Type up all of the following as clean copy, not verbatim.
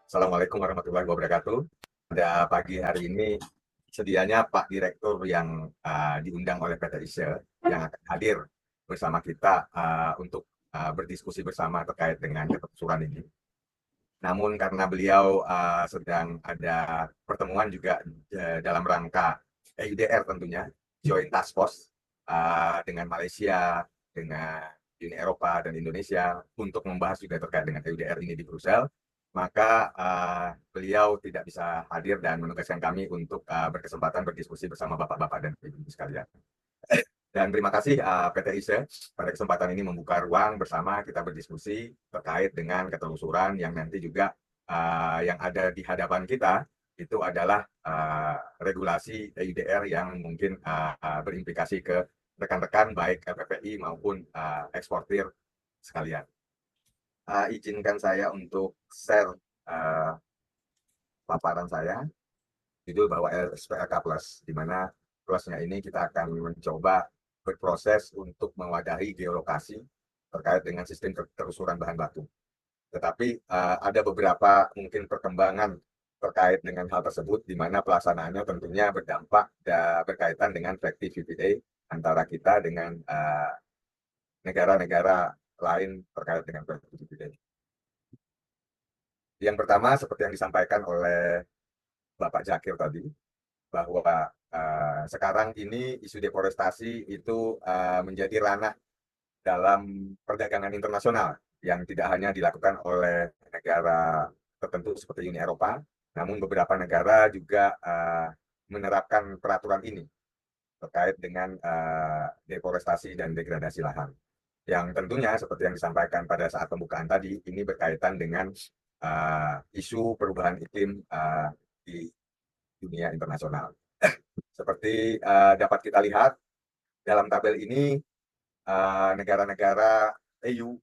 Assalamualaikum warahmatullahi wabarakatuh. Pada pagi hari ini, sedianya Pak Direktur yang diundang oleh PT ISE yang akan hadir bersama kita untuk berdiskusi bersama terkait dengan ketelusuran ini. Namun karena beliau sedang ada pertemuan juga dalam rangka EUDR tentunya, Joint Task Force dengan Malaysia, dengan Uni Eropa dan Indonesia untuk membahas juga terkait dengan EUDR ini di Brussel, maka beliau tidak bisa hadir dan menugaskan kami untuk berkesempatan berdiskusi bersama Bapak-Bapak dan Ibu sekalian. Dan terima kasih PT ISE pada kesempatan ini membuka ruang bersama kita berdiskusi terkait dengan ketelusuran yang nanti juga yang ada di hadapan kita itu adalah regulasi EUDR yang mungkin berimplikasi ke rekan-rekan baik LPPI maupun eksportir sekalian. Izinkan saya untuk share paparan saya, judul bahwa SPLK Plus, di mana plusnya ini kita akan mencoba berproses untuk mewadahi geolokasi terkait dengan sistem ketelusuran bahan baku. Tetapi ada beberapa mungkin perkembangan terkait dengan hal tersebut, di mana pelaksanaannya tentunya berdampak dan berkaitan dengan flagship VPA antara kita dengan negara-negara lain terkait dengan flagship VPA. Yang pertama, seperti yang disampaikan oleh Bapak Zakir tadi, bahwa sekarang ini isu deforestasi itu menjadi ranah dalam perdagangan internasional yang tidak hanya dilakukan oleh negara tertentu seperti Uni Eropa, namun beberapa negara juga menerapkan peraturan ini terkait dengan deforestasi dan degradasi lahan. Yang tentunya seperti yang disampaikan pada saat pembukaan tadi, ini berkaitan dengan isu perubahan iklim di dunia internasional. Seperti dapat kita lihat dalam tabel ini, negara-negara EU,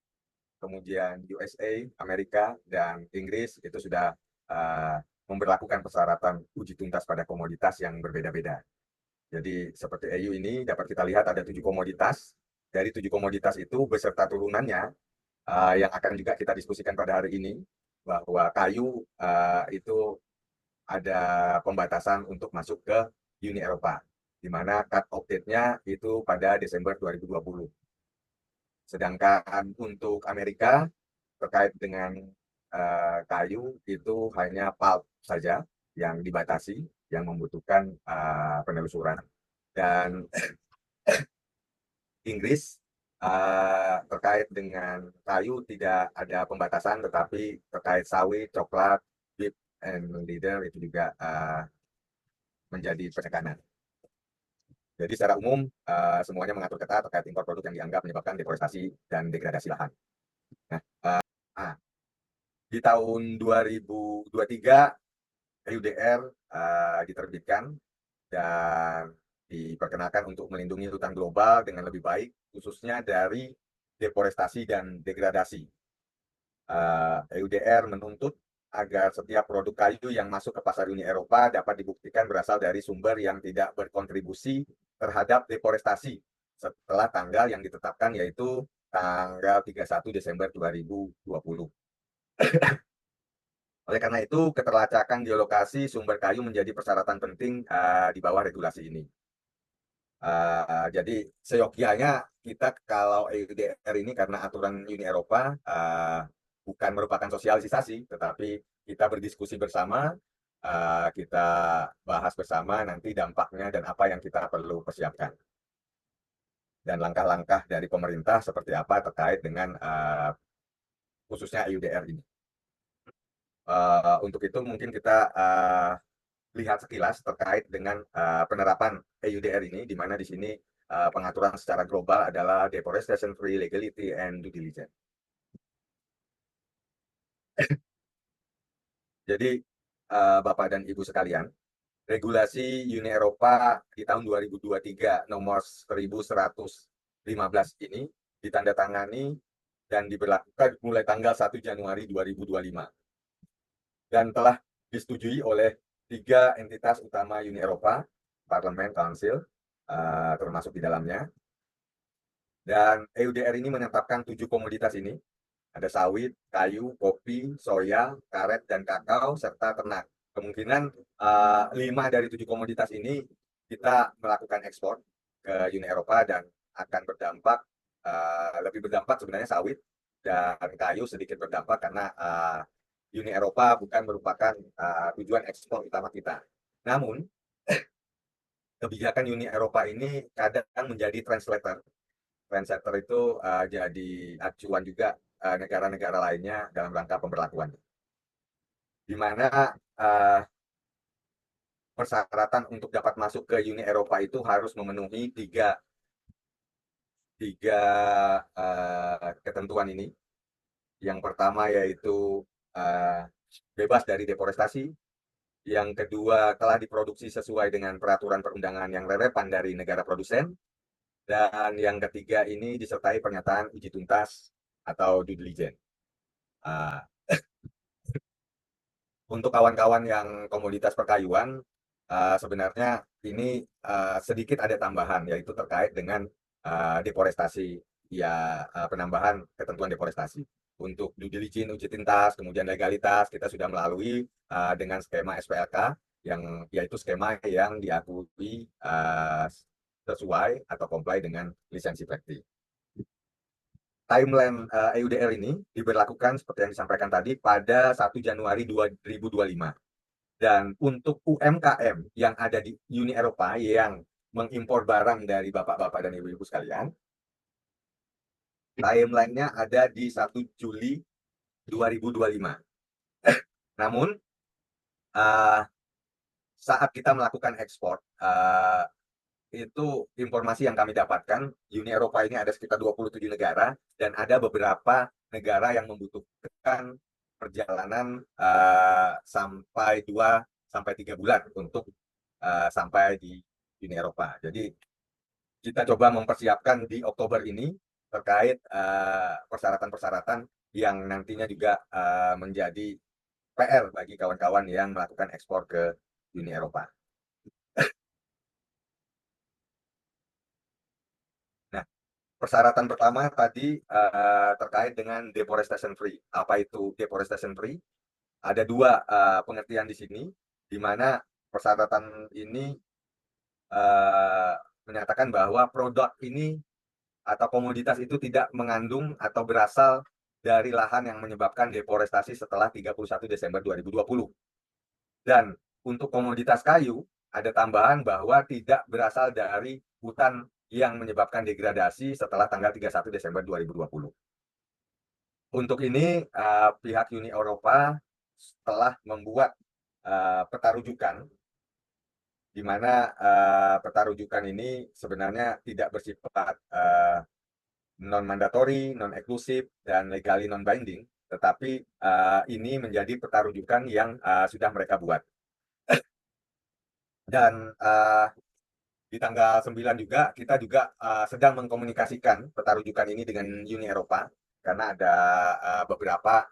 kemudian USA, Amerika, dan Inggris itu sudah memberlakukan persyaratan uji tuntas pada komoditas yang berbeda-beda. Jadi seperti EU ini dapat kita lihat ada 7 komoditas. Dari 7 komoditas itu beserta turunannya yang akan juga kita diskusikan pada hari ini, bahwa kayu itu ada pembatasan untuk masuk ke Uni Eropa, di mana cut off date-nya itu pada Desember 2020. Sedangkan untuk Amerika terkait dengan kayu itu hanya pulp saja yang dibatasi, yang membutuhkan penelusuran. Dan Inggris terkait dengan kayu tidak ada pembatasan, tetapi terkait sawit, coklat, beef, and leather itu juga menjadi penekanan. Jadi secara umum semuanya mengatur ketat terkait impor produk yang dianggap menyebabkan deforestasi dan degradasi lahan. Nah, di tahun 2023 EUDR diterbitkan dan diperkenakan untuk melindungi hutan global dengan lebih baik, khususnya dari deforestasi dan degradasi. EUDR menuntut agar setiap produk kayu yang masuk ke pasar Uni Eropa dapat dibuktikan berasal dari sumber yang tidak berkontribusi terhadap deforestasi setelah tanggal yang ditetapkan, yaitu tanggal 31 Desember 2020. Oleh karena itu, keterlacakan geolokasi sumber kayu menjadi persyaratan penting di bawah regulasi ini. Jadi seyogyanya kita kalau EUDR ini karena aturan Uni Eropa bukan merupakan sosialisasi, tetapi kita berdiskusi bersama, kita bahas bersama nanti dampaknya dan apa yang kita perlu persiapkan. Dan langkah-langkah dari pemerintah seperti apa terkait dengan khususnya EUDR ini. Untuk itu mungkin kita lihat sekilas terkait dengan penerapan EUDR ini, di mana di sini pengaturan secara global adalah deforestation free, legality, and due diligence. Jadi Bapak dan Ibu sekalian, regulasi Uni Eropa di tahun 2023 nomor 1115 ini ditandatangani dan diberlakukan mulai tanggal 1 Januari 2025 dan telah disetujui oleh 3 entitas utama Uni Eropa, Parlemen, Council, termasuk di dalamnya. Dan EUDR ini menetapkan 7 komoditas ini Ada sawit, kayu, kopi, soya, karet, dan kakao, serta ternak. Kemungkinan 5 dari 7 komoditas ini kita melakukan ekspor ke Uni Eropa dan akan berdampak, lebih berdampak sebenarnya sawit dan kayu sedikit berdampak karena Uni Eropa bukan merupakan tujuan ekspor utama kita. Namun, kebijakan Uni Eropa ini kadang menjadi translator. Translator itu jadi acuan juga negara-negara lainnya dalam rangka pemberlakuan. Di mana persyaratan untuk dapat masuk ke Uni Eropa itu harus memenuhi tiga ketentuan ini. Yang pertama yaitu bebas dari deforestasi. Yang kedua, telah diproduksi sesuai dengan peraturan perundangan yang relevan dari negara produsen. Dan yang ketiga ini disertai pernyataan uji tuntas atau due diligence. Untuk kawan-kawan yang komoditas perkayuan, sebenarnya ini sedikit ada tambahan, yaitu terkait dengan deforestasi, ya penambahan ketentuan deforestasi. Untuk due diligence, uji tuntas, kemudian legalitas, kita sudah melalui dengan skema SPLK, yang yaitu skema yang diakui sesuai atau comply dengan lisensi praktik. Timeline EUDR ini diberlakukan seperti yang disampaikan tadi pada 1 Januari 2025. Dan untuk UMKM yang ada di Uni Eropa yang mengimpor barang dari bapak-bapak dan ibu-ibu sekalian, timeline-nya ada di 1 Juli 2025. Namun, saat kita melakukan ekspor, itu informasi yang kami dapatkan, Uni Eropa ini ada sekitar 27 negara, dan ada beberapa negara yang membutuhkan perjalanan sampai 2-3 bulan untuk sampai di Uni Eropa. Jadi kita coba mempersiapkan di Oktober ini terkait persyaratan-persyaratan yang nantinya juga menjadi PR bagi kawan-kawan yang melakukan ekspor ke Uni Eropa. Nah, persyaratan pertama tadi terkait dengan deforestation free. Apa itu deforestation free? Ada dua pengertian di sini, di mana persyaratan ini menyatakan bahwa produk ini atau komoditas itu tidak mengandung atau berasal dari lahan yang menyebabkan deforestasi setelah 31 Desember 2020. Dan untuk komoditas kayu, ada tambahan bahwa tidak berasal dari hutan yang menyebabkan degradasi setelah tanggal 31 Desember 2020. Untuk ini, pihak Uni Eropa telah membuat peta rujukan, di mana peta rujukan ini sebenarnya tidak bersifat non-mandatory, non-eksklusif, dan legally non-binding, tetapi ini menjadi peta rujukan yang sudah mereka buat. Dan di tanggal 9 juga, kita juga sedang mengkomunikasikan peta rujukan ini dengan Uni Eropa, karena ada beberapa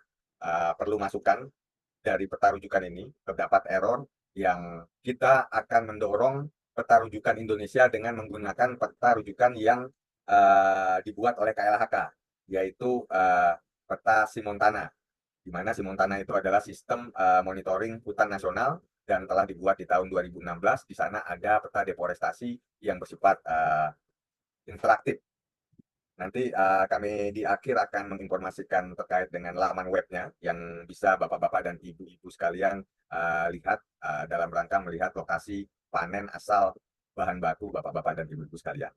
perlu masukan dari peta rujukan ini. Terdapat error yang kita akan mendorong peta rujukan Indonesia dengan menggunakan peta rujukan yang dibuat oleh KLHK, yaitu peta Simontana, di mana Simontana itu adalah sistem monitoring hutan nasional dan telah dibuat di tahun 2016. Di sana ada peta deforestasi yang bersifat interaktif. Nanti kami di akhir akan menginformasikan terkait dengan laman webnya yang bisa bapak-bapak dan ibu-ibu sekalian lihat dalam rangka melihat lokasi panen asal bahan baku bapak-bapak dan ibu-ibu sekalian.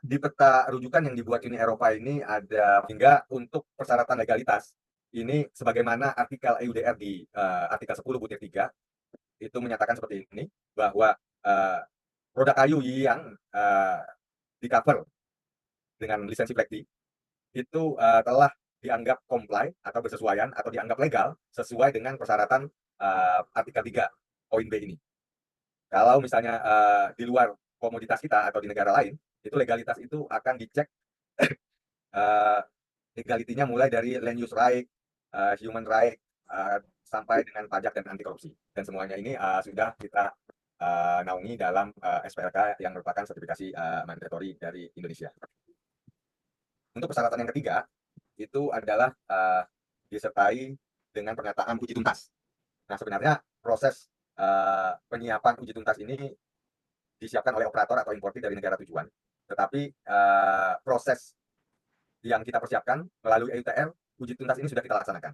Di peta rujukan yang dibuat Uni Eropa ini ada hingga untuk persyaratan legalitas. Ini sebagaimana artikel EUDR di artikel 10-3 itu menyatakan seperti ini, bahwa produk kayu yang di cover dengan lisensi flekti itu telah dianggap comply atau bersesuaian atau dianggap legal sesuai dengan persyaratan artikel 3 poin B ini. Kalau misalnya di luar komoditas kita atau di negara lain, itu legalitas itu akan dicek legalitinya mulai dari land use right, human right, sampai dengan pajak dan anti korupsi. Dan semuanya ini sudah kita naungi dalam SPLK yang merupakan sertifikasi mandatory dari Indonesia. Untuk persyaratan yang ketiga itu adalah disertai dengan pernyataan uji tuntas. Nah, sebenarnya proses penyiapan uji tuntas ini disiapkan oleh operator atau importir dari negara tujuan. Tetapi proses yang kita persiapkan melalui EUTR, uji tuntas ini sudah kita laksanakan.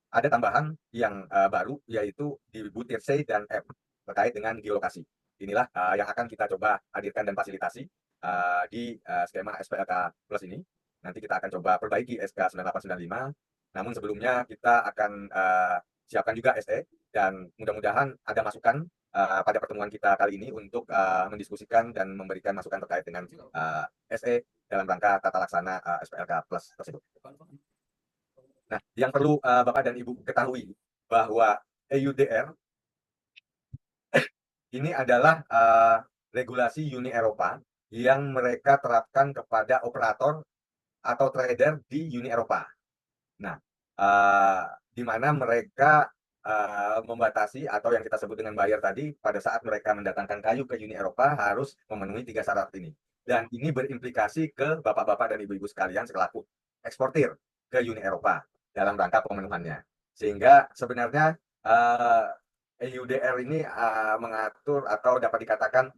Ada tambahan yang baru, yaitu di butir C dan F terkait dengan geolokasi. Inilah yang akan kita coba hadirkan dan fasilitasi di skema SPLK Plus ini. Nanti kita akan coba perbaiki SK 9895. Namun sebelumnya kita akan siapkan juga SE, dan mudah-mudahan ada masukan pada pertemuan kita kali ini untuk mendiskusikan dan memberikan masukan terkait dengan SE dalam rangka tata laksana SPLK Plus tersebut. Nah, yang perlu Bapak dan Ibu ketahui bahwa EUDR ini adalah regulasi Uni Eropa yang mereka terapkan kepada operator atau trader di Uni Eropa. Nah, di mana mereka membatasi atau yang kita sebut dengan buyer tadi, pada saat mereka mendatangkan kayu ke Uni Eropa harus memenuhi 3 syarat ini. Dan ini berimplikasi ke bapak-bapak dan ibu-ibu sekalian selaku eksportir ke Uni Eropa dalam rangka pemenuhannya. Sehingga sebenarnya EUDR ini mengatur atau dapat dikatakan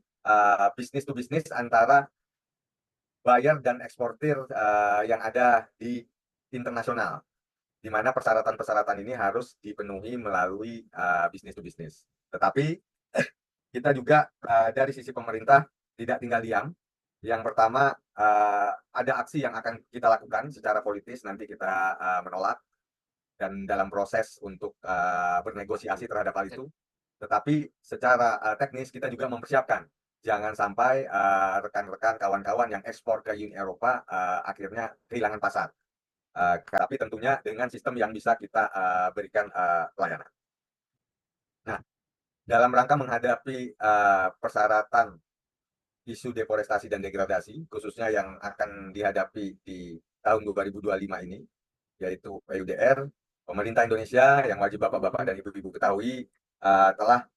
bisnis to bisnis antara buyer dan eksportir yang ada di internasional, di mana persyaratan-persyaratan ini harus dipenuhi melalui bisnis to bisnis. Tetapi kita juga dari sisi pemerintah tidak tinggal diam. Yang pertama, ada aksi yang akan kita lakukan secara politis, nanti kita menolak dan dalam proses untuk bernegosiasi terhadap hal itu. Tetapi secara teknis kita juga mempersiapkan jangan sampai rekan-rekan kawan-kawan yang ekspor ke Uni Eropa akhirnya kehilangan pasar. Tapi tentunya dengan sistem yang bisa kita berikan pelayanan. Nah, dalam rangka menghadapi persyaratan isu deforestasi dan degradasi, khususnya yang akan dihadapi di tahun 2025 ini, yaitu EUDR, pemerintah Indonesia yang wajib bapak-bapak dan ibu-ibu ketahui telah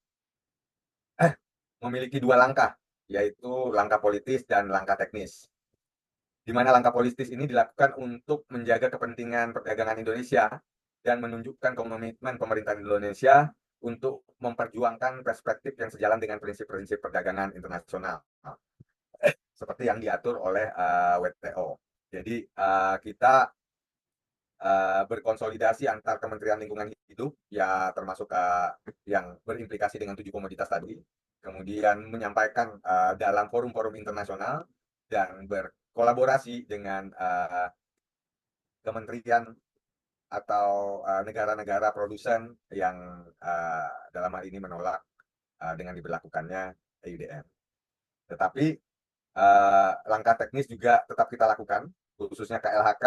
memiliki 2 langkah, yaitu langkah politis dan langkah teknis. Di mana langkah politis ini dilakukan untuk menjaga kepentingan perdagangan Indonesia dan menunjukkan komitmen pemerintah Indonesia untuk memperjuangkan perspektif yang sejalan dengan prinsip-prinsip perdagangan internasional seperti yang diatur oleh WTO. Jadi kita berkonsolidasi antar Kementerian Lingkungan Hidup, ya termasuk yang berimplikasi dengan 7 komoditas tadi, kemudian menyampaikan dalam forum-forum internasional dan berkolaborasi dengan kementerian atau negara-negara produsen yang dalam hal ini menolak dengan diberlakukannya EUDR. Tetapi langkah teknis juga tetap kita lakukan, khususnya KLHK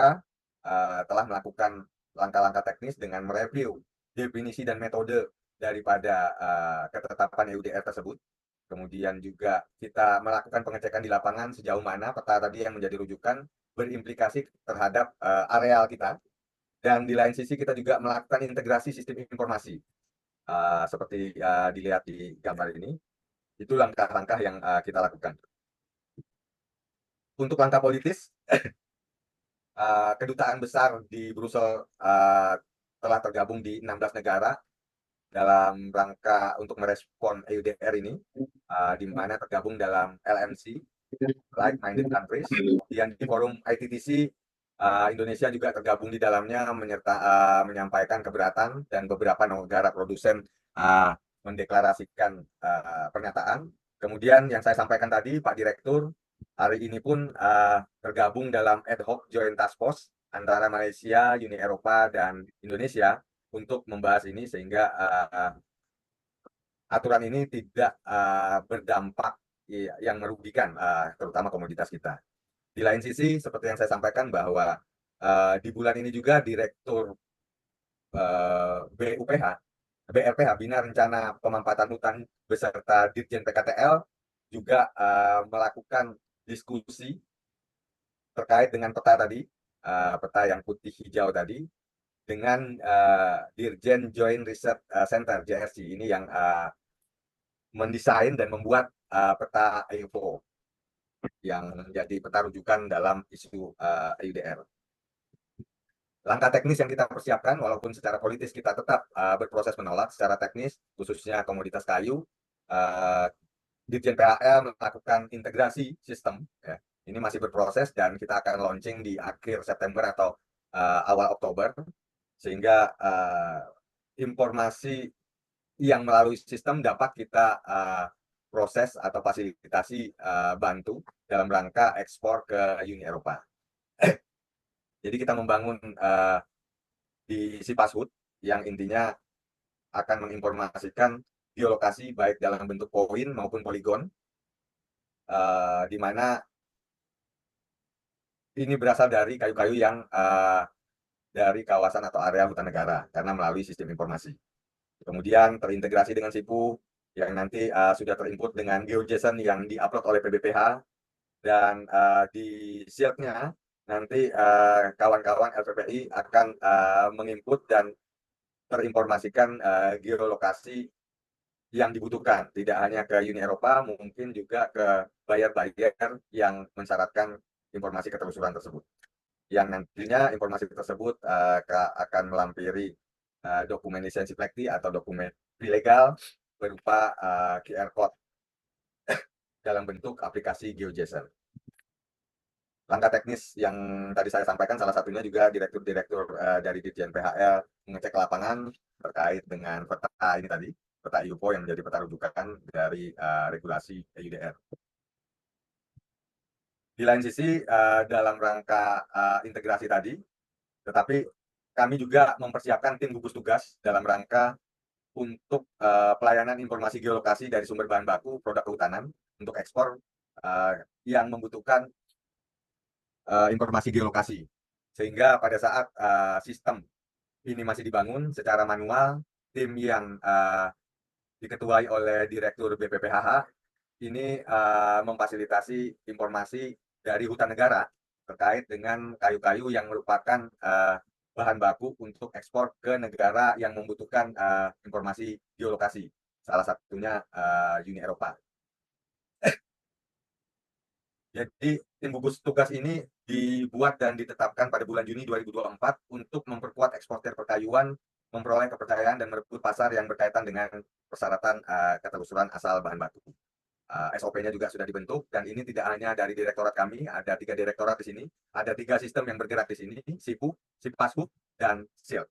telah melakukan langkah-langkah teknis dengan mereview definisi dan metode daripada ketetapan EUDR tersebut. Kemudian juga kita melakukan pengecekan di lapangan sejauh mana peta tadi yang menjadi rujukan berimplikasi terhadap areal kita. Dan di lain sisi kita juga melakukan integrasi sistem informasi. Seperti dilihat di gambar ini, itu langkah-langkah yang kita lakukan. Untuk langkah politis, kedutaan besar di Brussel telah tergabung di 16 negara dalam rangka untuk merespon EUDR ini, di mana tergabung dalam LMC, like-minded countries. Kemudian di forum ITTC, Indonesia juga tergabung di dalamnya menyampaikan keberatan, dan beberapa negara produsen mendeklarasikan pernyataan. Kemudian yang saya sampaikan tadi, Pak Direktur, hari ini pun tergabung dalam ad hoc joint task force antara Malaysia, Uni Eropa, dan Indonesia untuk membahas ini sehingga aturan ini tidak berdampak yang merugikan terutama komoditas kita. Di lain sisi, seperti yang saya sampaikan bahwa di bulan ini juga Direktur BRPH, Bina Rencana Pemampatan Hutan beserta Dirjen PKTL juga melakukan diskusi terkait dengan peta tadi, peta yang putih hijau tadi, dengan Dirjen Joint Research Center JRC ini yang mendesain dan membuat peta EUFO. yang menjadi peta rujukan dalam isu EUDR. Langkah teknis yang kita persiapkan, walaupun secara politis kita tetap berproses menolak, secara teknis, khususnya komoditas kayu, Ditjen PHL melakukan integrasi sistem. Ya. Ini masih berproses dan kita akan launching di akhir September atau awal Oktober, sehingga informasi yang melalui sistem dapat kita proses atau fasilitasi bantu dalam rangka ekspor ke Uni Eropa. Jadi kita membangun di Sipashut yang intinya akan menginformasikan geolokasi baik dalam bentuk poin maupun poligon, di mana ini berasal dari kayu-kayu yang dari kawasan atau area hutan negara karena melalui sistem informasi. Kemudian terintegrasi dengan SIPU yang nanti sudah terinput dengan GeoJSON yang diupload oleh PBPH, dan di SILK-nya nanti kawan-kawan LPPI akan menginput dan terinformasikan geolokasi yang dibutuhkan, tidak hanya ke Uni Eropa, mungkin juga ke buyer-buyer yang mensyaratkan informasi ketelusuran tersebut. Yang nantinya informasi tersebut akan melampiri dokumen lisensi plekti atau dokumen ilegal berupa QR code dalam bentuk aplikasi GeoJSON. Langkah teknis yang tadi saya sampaikan, salah satunya juga direktur-direktur dari Ditjen PHL mengecek lapangan terkait dengan peta ini tadi, peta IUPO yang menjadi peta rujukan dari regulasi EUDR. Di lain sisi, dalam rangka integrasi tadi, tetapi kami juga mempersiapkan tim gugus tugas dalam rangka untuk pelayanan informasi geolokasi dari sumber bahan baku produk kehutanan untuk ekspor yang membutuhkan informasi geolokasi. Sehingga pada saat sistem ini masih dibangun secara manual, tim yang diketuai oleh Direktur BPPHH ini memfasilitasi informasi dari hutan negara terkait dengan kayu-kayu yang merupakan bahan baku untuk ekspor ke negara yang membutuhkan informasi geolokasi, salah satunya Uni Eropa. Jadi tim gugus tugas ini dibuat dan ditetapkan pada bulan Juni 2024 untuk memperkuat eksportir perkayuan, memperoleh kepercayaan dan merebut pasar yang berkaitan dengan persyaratan ketelusuran asal bahan baku. SOP-nya juga sudah dibentuk, dan ini tidak hanya dari direktorat kami, ada 3 direktorat di sini, ada 3 sistem yang bergerak di sini, SIPU, Sipashut, dan SILK.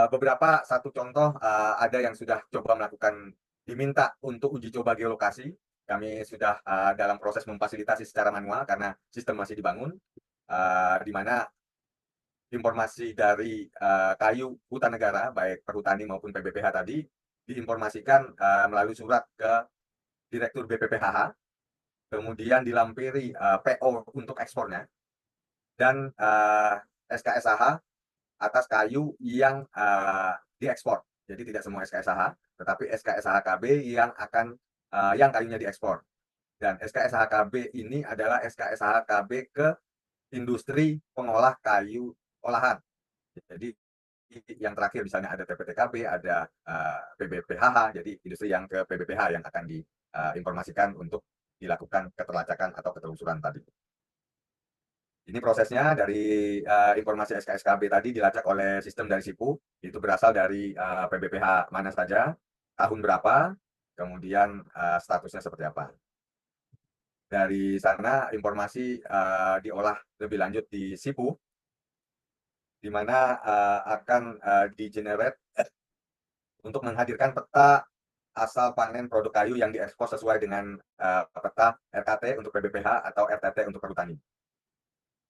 Beberapa satu contoh, ada yang sudah coba melakukan, diminta untuk uji coba geolokasi. Kami sudah dalam proses memfasilitasi secara manual karena sistem masih dibangun, di mana informasi dari kayu hutan negara, baik perhutani maupun PBPH tadi, diinformasikan melalui surat ke Direktur BPPHH, kemudian dilampiri PO untuk ekspornya, dan SKSH atas kayu yang diekspor. Jadi tidak semua SKSH, tetapi SKSH KB yang akan yang kayunya diekspor. Dan SKSH KB ini adalah SKSH KB ke industri pengolah kayu olahan. Jadi yang terakhir misalnya ada TPTKB, ada PBPHH, jadi industri yang ke PBPH yang akan diinformasikan untuk dilakukan keterlacakan atau ketelusuran tadi. Ini prosesnya dari informasi SKSKB tadi dilacak oleh sistem dari SIPU, itu berasal dari PBPH mana saja, tahun berapa, kemudian statusnya seperti apa. Dari sana informasi diolah lebih lanjut di SIPU, di mana akan di-generate untuk menghadirkan peta asal panen produk kayu yang diekspor sesuai dengan peta RKT untuk PBPH atau RTT untuk perhutani.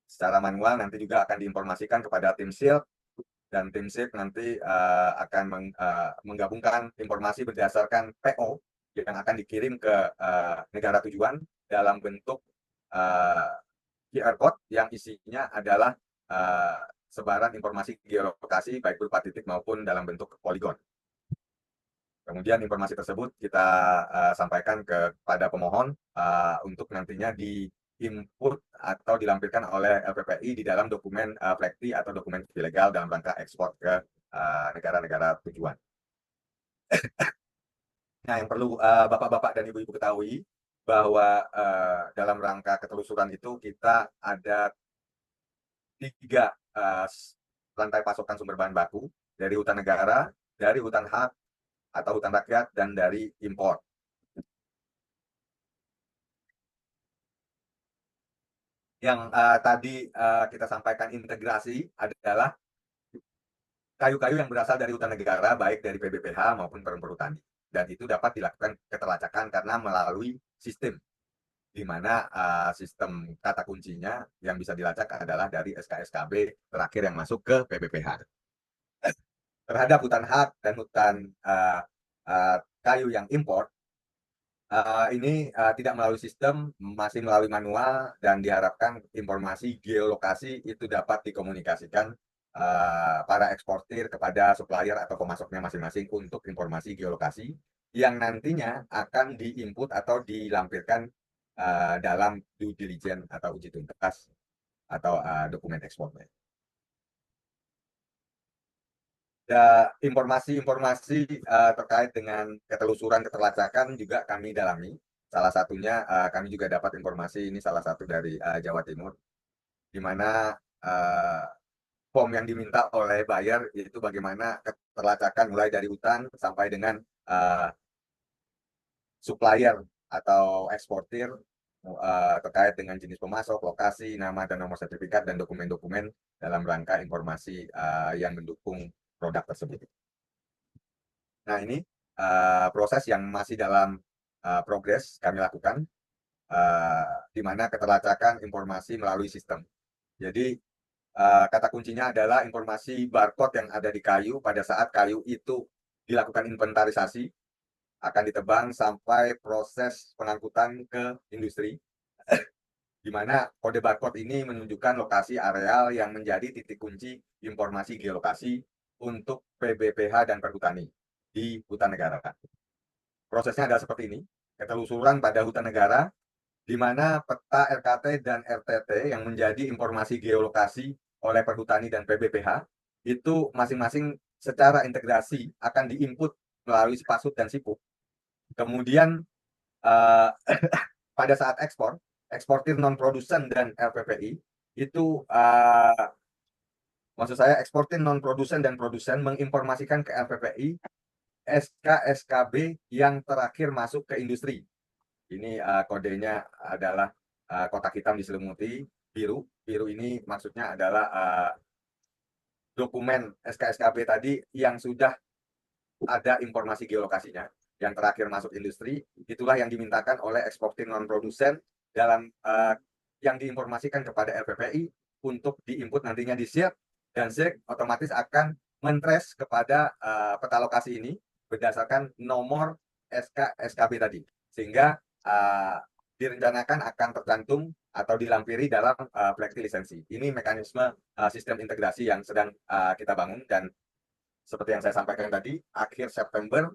Secara manual nanti juga akan diinformasikan kepada tim SILK, dan tim SILK nanti akan menggabungkan informasi berdasarkan PO yang akan dikirim ke negara tujuan dalam bentuk QR code yang isinya adalah sebaran informasi geolokasi baik berupa titik maupun dalam bentuk poligon. Kemudian informasi tersebut kita sampaikan kepada pemohon untuk nantinya di-input atau dilampirkan oleh LPPI di dalam dokumen plekti atau dokumen ilegal dalam rangka ekspor ke negara-negara tujuan. Nah, yang perlu bapak-bapak dan ibu-ibu ketahui bahwa dalam rangka ketelusuran itu kita ada 3 rantai pasokan sumber bahan baku dari hutan negara, dari hutan hak atau hutan rakyat, dan dari impor. Yang tadi kita sampaikan integrasi adalah kayu-kayu yang berasal dari hutan negara, baik dari PBPH maupun perhutani. Dan itu dapat dilakukan ketelacakan karena melalui sistem, di mana sistem kata kuncinya yang bisa dilacak adalah dari SK-SKB terakhir yang masuk ke PBPH. Terhadap hutan hak dan hutan kayu yang impor, ini tidak melalui sistem, masih melalui manual, dan diharapkan informasi geolokasi itu dapat dikomunikasikan para eksportir kepada supplier atau pemasoknya masing-masing untuk informasi geolokasi yang nantinya akan diinput atau dilampirkan dalam due diligence atau uji tuntas atau dokumen ekspornya. Informasi-informasi terkait dengan ketelusuran ketelacakan juga kami dalami. Salah satunya kami juga dapat informasi ini salah satu dari Jawa Timur, di mana form yang diminta oleh buyer itu bagaimana ketelacakan mulai dari hutan sampai dengan supplier atau eksportir terkait dengan jenis pemasok, lokasi, nama dan nomor sertifikat, dan dokumen-dokumen dalam rangka informasi yang mendukung produk tersebut. Nah, ini proses yang masih dalam progres kami lakukan, di mana ketelacakan informasi melalui sistem. Jadi, kata kuncinya adalah informasi barcode yang ada di kayu pada saat kayu itu dilakukan inventarisasi, akan ditebang sampai proses pengangkutan ke industri, di mana kode barcode ini menunjukkan lokasi areal yang menjadi titik kunci informasi geolokasi untuk PBPH dan perhutani di hutan negara. Prosesnya adalah seperti ini, ketelusuran pada hutan negara, di mana peta RKT dan RTT yang menjadi informasi geolokasi oleh perhutani dan PBPH, itu masing-masing secara integrasi akan diinput melalui Spasut dan Sipuk. Kemudian pada saat eksportir non-produsen dan LPPI, itu maksud saya eksportir non-produsen dan produsen menginformasikan ke LPPI SK-SKB yang terakhir masuk ke industri. Ini kodenya adalah kotak hitam diselimuti biru. Biru ini maksudnya adalah dokumen SK-SKB tadi yang sudah ada informasi geolokasinya. Yang terakhir masuk industri, itulah yang dimintakan oleh eksportir non-produsen dalam yang diinformasikan kepada LPPI untuk diinput nantinya di SIRK, dan SIRK otomatis akan mentrace kepada peta lokasi ini berdasarkan nomor SK-SKB tadi, sehingga direncanakan akan tercantum atau dilampiri dalam flexi lisensi. Ini mekanisme sistem integrasi yang sedang kita bangun, dan seperti yang saya sampaikan tadi, akhir September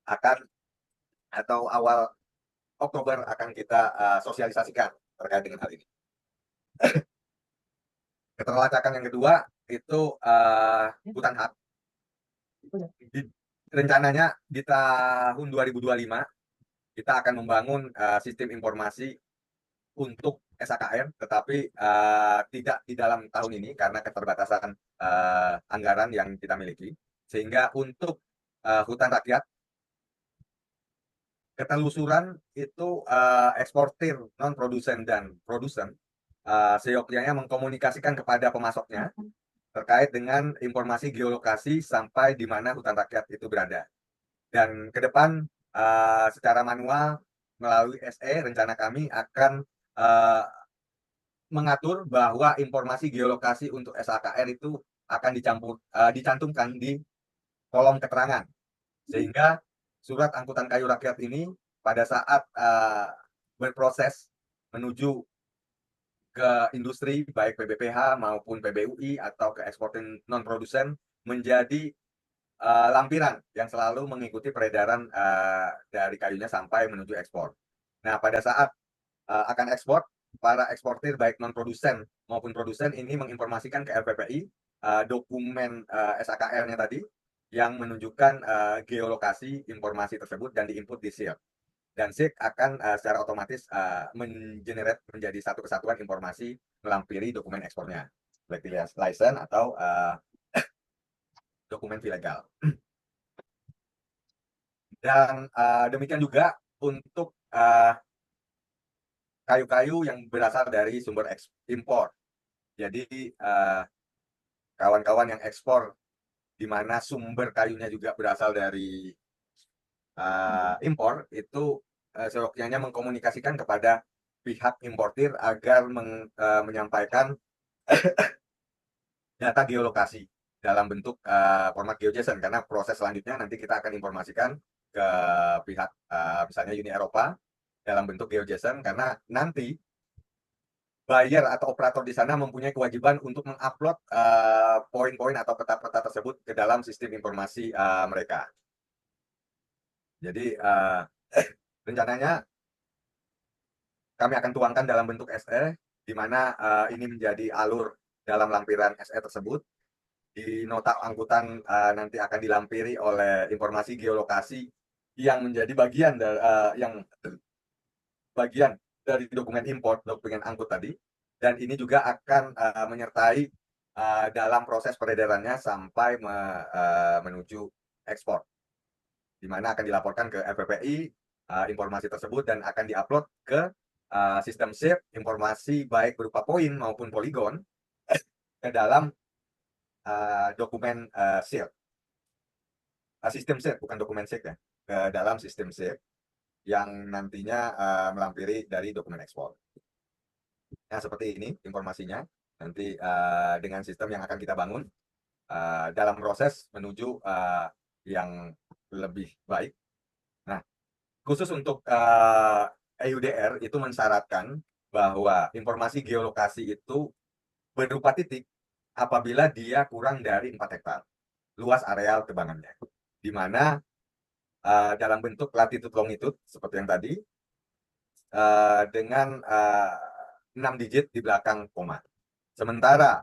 akan atau awal Oktober akan kita sosialisasikan terkait dengan hal ini. Keterlacakan yang kedua itu hutan hak. Rencananya di tahun 2025 kita akan membangun sistem informasi untuk SAKR, tetapi tidak di dalam tahun ini karena keterbatasan anggaran yang kita miliki. Sehingga untuk hutan rakyat, ketelusuran itu eksportir, non-produsen, dan produsen seyogyanya mengkomunikasikan kepada pemasoknya terkait dengan informasi geolokasi sampai di mana hutan rakyat itu berada. Dan ke depan secara manual melalui SE, rencana kami akan mengatur bahwa informasi geolokasi untuk SAKR itu akan dicantumkan di kolom keterangan, sehingga surat angkutan kayu rakyat ini pada saat berproses menuju ke industri baik PBPH maupun PBUI atau ke eksportir non-produsen menjadi lampiran yang selalu mengikuti peredaran dari kayunya sampai menuju ekspor. Nah, pada saat akan ekspor, para eksportir baik non-produsen maupun produsen ini menginformasikan ke LPPI dokumen SAKR-nya tadi yang menunjukkan geolokasi informasi tersebut dan diinput di SIRK. dan SIG akan secara otomatis mengenerate menjadi satu kesatuan informasi melampiri dokumen ekspornya, seperti license atau dokumen ilegal. Dan demikian juga untuk kayu-kayu yang berasal dari sumber impor. Jadi kawan-kawan yang ekspor di mana sumber kayunya juga berasal dari impor, itu seyogyanya mengkomunikasikan kepada pihak importir agar menyampaikan data geolokasi dalam bentuk format GeoJSON, karena proses selanjutnya nanti kita akan informasikan ke pihak misalnya Uni Eropa dalam bentuk GeoJSON, karena nanti buyer atau operator di sana mempunyai kewajiban untuk mengupload poin-poin atau peta-peta tersebut ke dalam sistem informasi mereka. Jadi rencananya kami akan tuangkan dalam bentuk SE, di mana ini menjadi alur dalam lampiran SE tersebut. Di nota angkutan nanti akan dilampiri oleh informasi geolokasi yang menjadi bagian dari dokumen import, dokumen angkut tadi, dan ini juga akan menyertai dalam proses peredarannya sampai menuju ekspor, di mana akan dilaporkan ke FPPI informasi tersebut dan akan diupload ke sistem SIP informasi baik berupa poin maupun poligon ke dalam dokumen SIP. Sistem SIP, bukan dokumen SIP ya, ke dalam sistem SIP yang nantinya melampiri dari dokumen ekspor. Nah, seperti ini informasinya. Nanti dengan sistem yang akan kita bangun dalam proses menuju yang lebih baik. Nah, khusus untuk EUDR itu mensyaratkan bahwa informasi geolokasi itu berupa titik apabila dia kurang dari 4 hektar luas areal tebangannya, di mana dalam bentuk latitude longitude seperti yang tadi dengan 6 digit di belakang koma. Sementara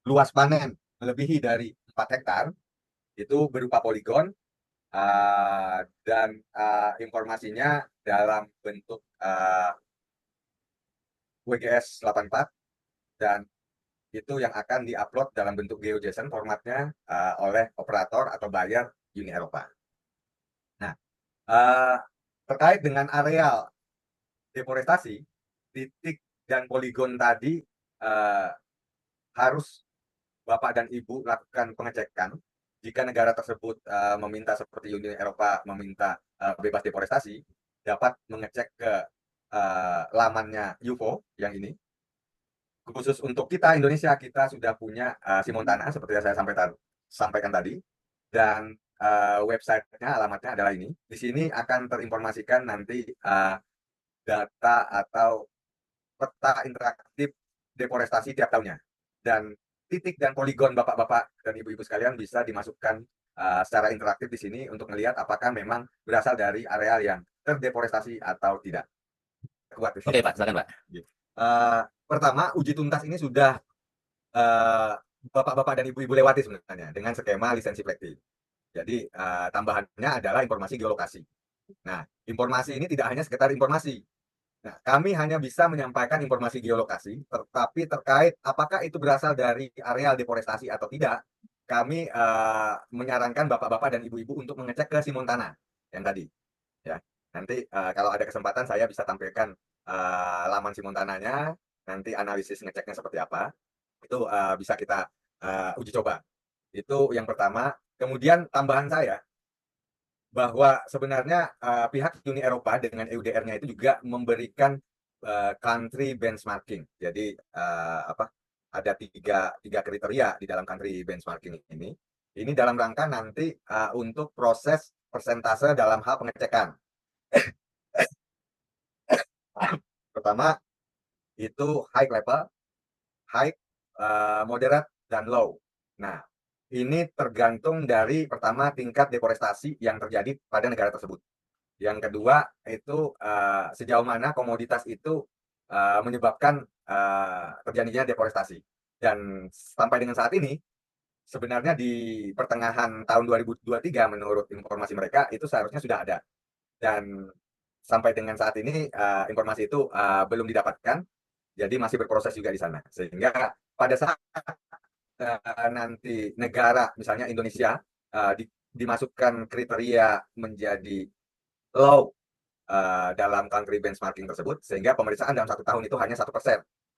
luas panen melebihi dari 4 hektar itu berupa poligon dan informasinya dalam bentuk WGS 84, dan itu yang akan diupload dalam bentuk GeoJSON formatnya oleh operator atau buyer Uni Eropa. Nah, terkait dengan areal deforestasi, titik dan poligon tadi harus Bapak dan Ibu lakukan pengecekan. Jika negara tersebut meminta seperti Uni Eropa meminta bebas deforestasi, dapat mengecek ke lamannya UFO yang ini. Khusus untuk kita Indonesia, kita sudah punya Simontana seperti yang saya sampaikan tadi, dan websitenya, alamatnya adalah ini. Di sini akan terinformasikan nanti data atau peta interaktif deforestasi tiap tahunnya, dan titik dan poligon bapak-bapak dan ibu-ibu sekalian bisa dimasukkan secara interaktif di sini untuk melihat apakah memang berasal dari areal yang terdeforestasi atau tidak. Oke Pak, silakan Pak. Pertama, uji tuntas ini sudah bapak-bapak dan ibu-ibu lewati sebenarnya dengan skema lisensi plekti. Jadi tambahannya adalah informasi geolokasi. Nah, informasi ini tidak hanya sekedar informasi. Nah, kami hanya bisa menyampaikan informasi geolokasi, tetapi terkait apakah itu berasal dari areal deforestasi atau tidak, kami menyarankan bapak-bapak dan ibu-ibu untuk mengecek ke Simontana yang tadi. Ya, nanti kalau ada kesempatan saya bisa tampilkan laman Simontananya, nanti analisis ngeceknya seperti apa, itu bisa kita uji coba. Itu yang pertama. Kemudian tambahan saya, bahwa sebenarnya pihak Uni Eropa dengan EUDR-nya itu juga memberikan country benchmarking. Jadi ada tiga kriteria di dalam country benchmarking ini. Ini dalam rangka nanti untuk proses persentase dalam hal pengecekan. Pertama itu high level, high, moderate, dan low. Nah, ini tergantung dari pertama tingkat deforestasi yang terjadi pada negara tersebut. Yang kedua itu sejauh mana komoditas itu menyebabkan terjadinya deforestasi. Dan sampai dengan saat ini, sebenarnya di pertengahan tahun 2023 menurut informasi mereka itu seharusnya sudah ada. Dan sampai dengan saat ini informasi itu belum didapatkan, jadi masih berproses juga di sana. Sehingga pada saat nanti negara, misalnya Indonesia, dimasukkan kriteria menjadi low dalam country benchmarking tersebut, sehingga pemeriksaan dalam 1 tahun itu hanya 1%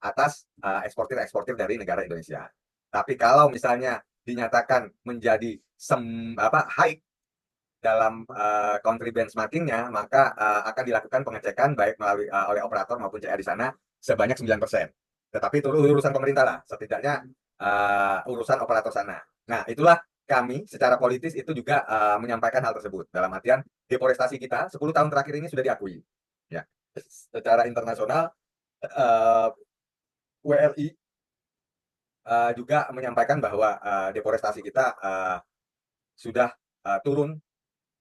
atas eksportir-eksportir dari negara Indonesia. Tapi kalau misalnya dinyatakan menjadi high dalam country benchmarkingnya, maka akan dilakukan pengecekan baik melalui oleh operator maupun CA di sana sebanyak 9%. Tetapi itu urusan pemerintah lah, setidaknya urusan operator sana. Nah, itulah kami secara politis itu juga menyampaikan hal tersebut. Dalam artian deforestasi kita 10 tahun terakhir ini sudah diakui. Ya, secara internasional WLI juga menyampaikan bahwa deforestasi kita sudah turun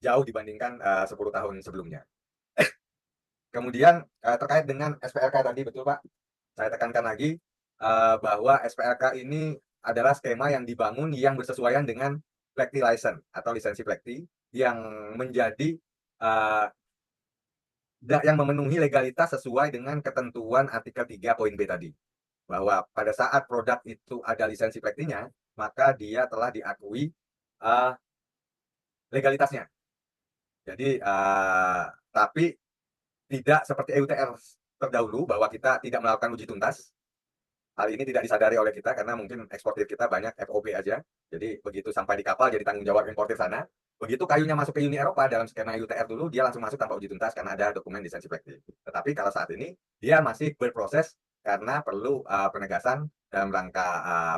jauh dibandingkan 10 tahun sebelumnya. Kemudian terkait dengan SPLK tadi, betul Pak, saya tekankan lagi bahwa SPLK ini adalah skema yang dibangun yang bersesuaian dengan Flekti License atau lisensi Flekti yang menjadi yang memenuhi legalitas sesuai dengan ketentuan artikel 3 poin B tadi. Bahwa pada saat produk itu ada lisensi Flektinya, maka dia telah diakui legalitasnya. Jadi, tapi tidak seperti EUTR terdahulu bahwa kita tidak melakukan uji tuntas. Hal ini tidak disadari oleh kita karena mungkin eksportir kita banyak FOB aja. Jadi begitu sampai di kapal jadi tanggung jawab importir sana. Begitu kayunya masuk ke Uni Eropa dalam skema EUTR dulu, dia langsung masuk tanpa uji tuntas karena ada dokumen lisensi Flekti. Tetapi kalau saat ini dia masih berproses karena perlu penegasan dalam rangka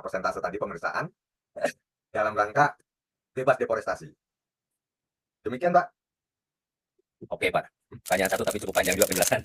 persentase tadi pemeriksaan dalam rangka bebas deforestasi. Demikian Pak. Oke Pak, pertanyaan satu tapi cukup panjang juga penjelasan.